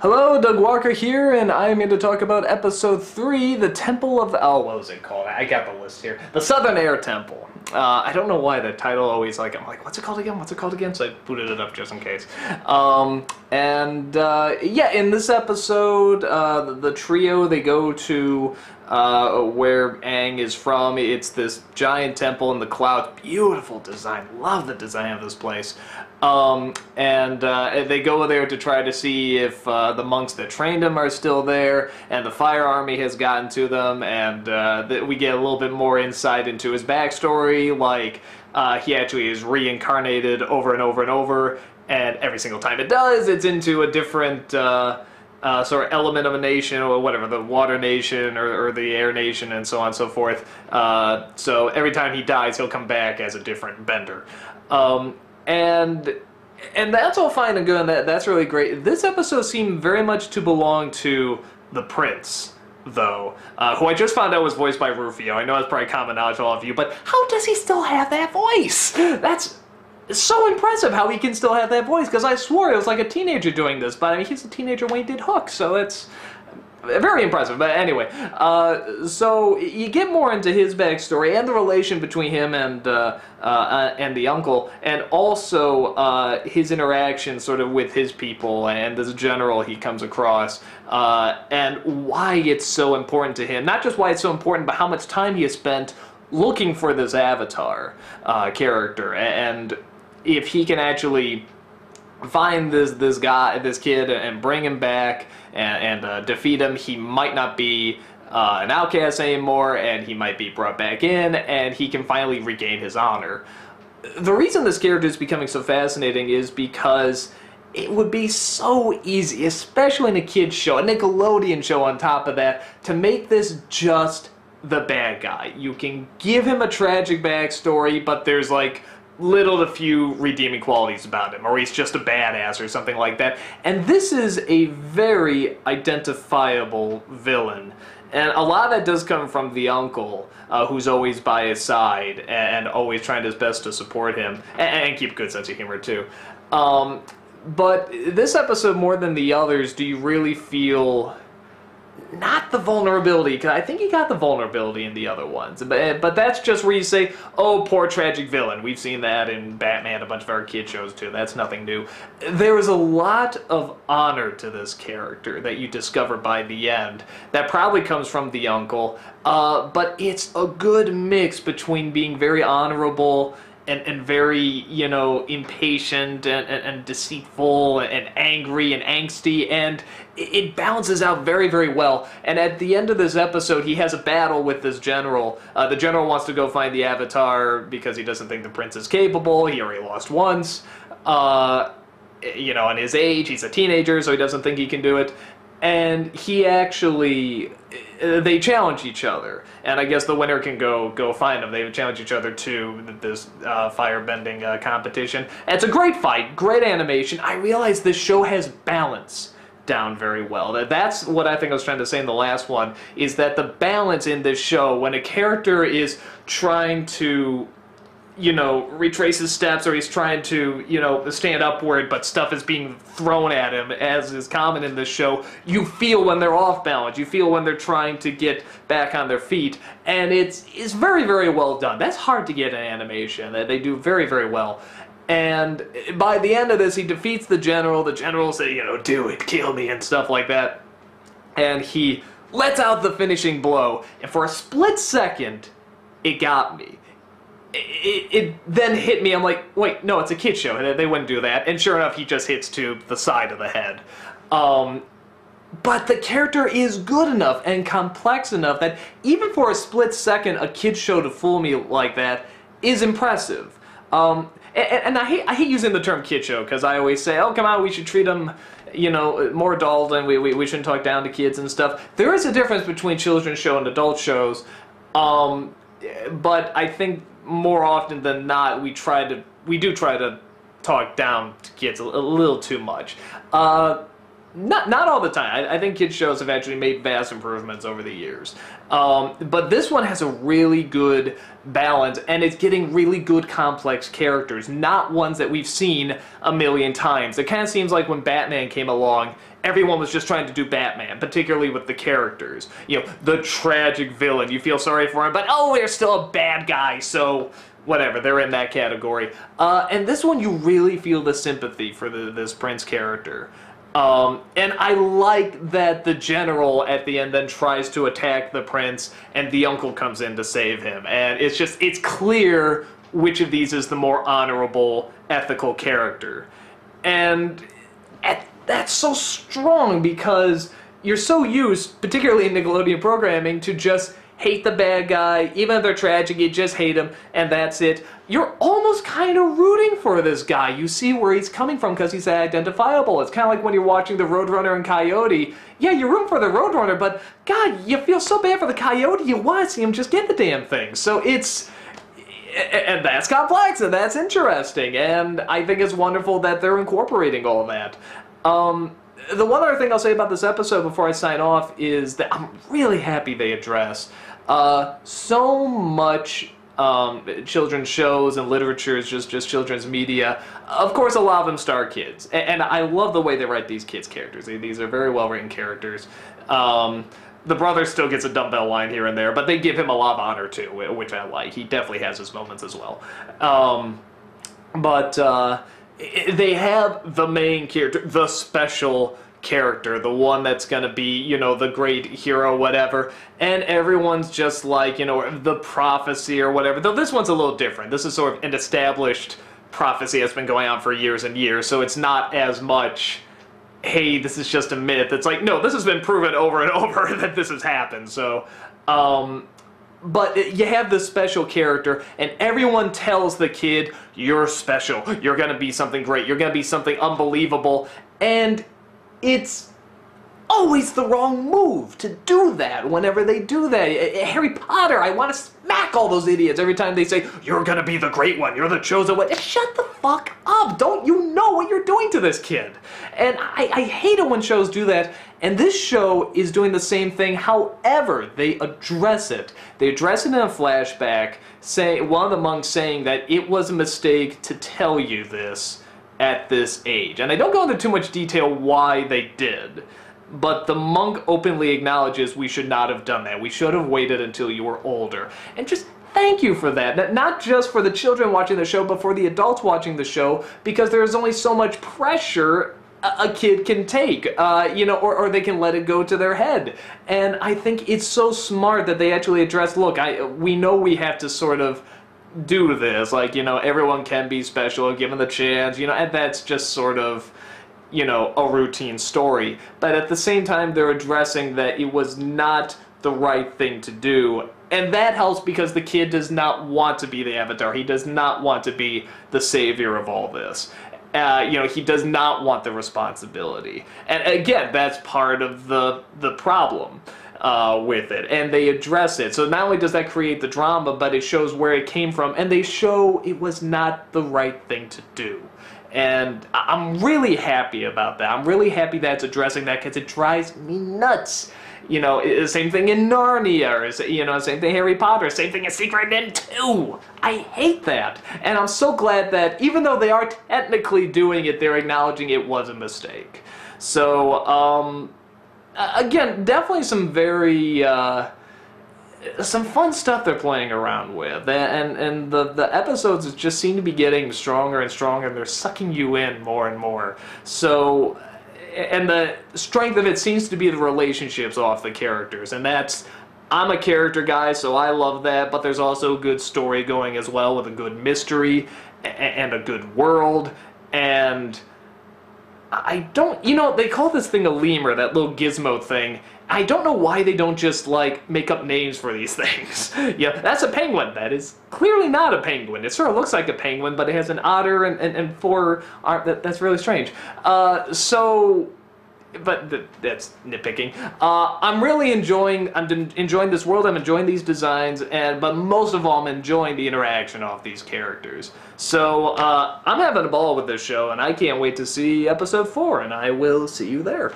Hello, Doug Walker here, and I am here to talk about Episode 3, The Temple of the... Oh, what was it called? I got the list here. The Southern Air Temple. I don't know why the title always, I'm like, what's it called again? What's it called again? So I booted it up just in case. Yeah, in this episode, the trio, they go to where Aang is from. It's this giant temple in the clouds. Beautiful design. Love the design of this place. They go there to try to see if the monks that trained him are still there, and the fire army has gotten to them, and we get a little bit more insight into his backstory, like he actually is reincarnated over and over and over, and every single time it does, it's into a different sort of element of a nation, or whatever, the water nation, or the air nation, and so on and so forth. So every time he dies, he'll come back as a different bender. And that's all fine and good, and that's really great. This episode seemed very much to belong to the Prince, though, who I just found out was voiced by Rufio. I know that's probably common knowledge to all of you, but how does he still have that voice? That's so impressive how he can still have that voice, because I swore it was like a teenager doing this, but I mean, he's a teenager when he did Hook, so it's very impressive. But anyway, so you get more into his backstory and the relation between him and the uncle, and also his interaction sort of with his people and this general he comes across, and why it's so important to him. Not just why it's so important, but how much time he has spent looking for this Avatar character, and if he can actually find this kid and bring him back and defeat him, he might not be an outcast anymore, and he might be brought back in, and he can finally regain his honor. The reason this character is becoming so fascinating is because it would be so easy, especially in a kid's show, a Nickelodeon show on top of that, to make this just the bad guy. You can give him a tragic backstory, but there's like little to few redeeming qualities about him, or he's just a badass or something like that. And this is a very identifiable villain. And a lot of that does come from the uncle, who's always by his side and always trying his best to support him, and keep a good sense of humor too. But this episode, more than the others, do you really feel not the vulnerability, because I think he got the vulnerability in the other ones, but that's just where you say, oh, poor tragic villain. We've seen that in Batman, a bunch of our kid shows too. That's nothing new. There is a lot of honor to this character that you discover by the end that probably comes from the uncle, but it's a good mix between being very honorable and very, you know, impatient and deceitful and angry and angsty, and it balances out very, very well. And at the end of this episode, he has a battle with this general. The general wants to go find the Avatar because he doesn't think the prince is capable. He already lost once. You know, in his age, he's a teenager, so he doesn't think he can do it. And he actually, they challenge each other, and I guess the winner can go find him. They challenge each other to this firebending competition. And it's a great fight, great animation. I realize this show has balance down very well. That's what I think I was trying to say in the last one, is that the balance in this show, when a character is trying to, you know, retrace his steps, or he's trying to, you know, stand upward, but stuff is being thrown at him, as is common in this show, you feel when they're off balance, you feel when they're trying to get back on their feet, and it's very, very well done. That's hard to get in animation. They do very, very well. And by the end of this, he defeats the general. The general says, you know, do it, kill me, and stuff like that. And he lets out the finishing blow, and for a split second, it got me. It then hit me. I'm like, wait, no, it's a kid show. They wouldn't do that. And sure enough, he just hits to the side of the head. But the character is good enough and complex enough that even for a split second, a kid show to fool me like that is impressive. And I hate using the term kid show, because I always say, oh, come on, we should treat them, you know, more adult, and we shouldn't talk down to kids and stuff. There is a difference between children's show and adult shows, but I think more often than not, we do try to talk down to kids a little too much. Not all the time. I think kids shows have actually made vast improvements over the years. But this one has a really good balance, and it's getting really good complex characters, not ones that we've seen a million times. It kind of seems like when Batman came along, everyone was just trying to do Batman, particularly with the characters. You know, the tragic villain, you feel sorry for him, but oh, they're still a bad guy, so whatever, they're in that category. And this one, you really feel the sympathy for this Prince character. And I like that the general at the end then tries to attack the prince and the uncle comes in to save him. And it's clear which of these is the more honorable, ethical character. And that's so strong because you're so used, particularly in Nickelodeon programming, to just hate the bad guy. Even if they're tragic, you just hate him, and that's it. You're almost kind of rooting for this guy. You see where he's coming from because he's identifiable. It's kind of like when you're watching the Roadrunner and Coyote. Yeah, you're rooting for the Roadrunner, but God, you feel so bad for the Coyote, you want to see him just get the damn thing. So and that's complex, and that's interesting, and I think it's wonderful that they're incorporating all of that. The one other thing I'll say about this episode before I sign off is that I'm really happy they address so much children's shows and literature is just children's media. Of course, a lot of them star kids, and I love the way they write these kids' characters. These are very well-written characters. The brother still gets a dumbbell line here and there, but they give him a lot of honor too, which I like. He definitely has his moments as well. They have the main character, the special character, the one that's gonna be, you know, the great hero, whatever, and everyone's just like, you know, the prophecy or whatever, though this one's a little different. This is sort of an established prophecy that's been going on for years and years, so it's not as much, hey, this is just a myth. It's like, no, this has been proven over and over that this has happened, so, but you have this special character, and everyone tells the kid, you're special, you're gonna be something great, you're gonna be something unbelievable, and it's always the wrong move to do that whenever they do that. Harry Potter, I want to smack all those idiots every time they say, you're gonna be the great one, you're the chosen one. Shut the fuck up, don't you know what you're doing to this kid? And I hate it when shows do that, and this show is doing the same thing. However, they address it. They address it in a flashback, one of the monks saying that it was a mistake to tell you this at this age. And I don't go into too much detail why they did, but the monk openly acknowledges we should not have done that. We should have waited until you were older. And just thank you for that. Not just for the children watching the show, but for the adults watching the show, because there's only so much pressure a kid can take, you know, or they can let it go to their head. And I think it's so smart that they actually address, look, we know we have to sort of do this, like, you know, everyone can be special given the chance, you know, and that's just sort of, you know, a routine story. But at the same time, they're addressing that it was not the right thing to do. And that helps because the kid does not want to be the Avatar. He does not want to be the savior of all this. You know, he does not want the responsibility. And again, that's part of the problem with it. And they address it. So not only does that create the drama, but it shows where it came from. And they show it was not the right thing to do. And I'm really happy about that. I'm really happy that it's addressing that because it drives me nuts. You know, same thing in Narnia, or, you know, same thing in Harry Potter, same thing in Secret Men 2. I hate that. And I'm so glad that even though they are technically doing it, they're acknowledging it was a mistake. So, again, definitely some very, some fun stuff they're playing around with, and the episodes just seem to be getting stronger and stronger, and they're sucking you in more and more. So, and the strength of it seems to be the relationships off the characters, and that's, I'm a character guy, so I love that, but there's also good story going as well, with a good mystery, and a good world, and I don't, you know, they call this thing a lemur, that little gizmo thing. I don't know why they don't just, like, make up names for these things. Yeah, that's a penguin. That is clearly not a penguin. It sort of looks like a penguin, but it has an otter and four arms. That's really strange. So, but that's nitpicking. I'm really enjoying this world. I'm enjoying these designs, but most of all, I'm enjoying the interaction of these characters. So I'm having a ball with this show, and I can't wait to see episode 4. And I will see you there.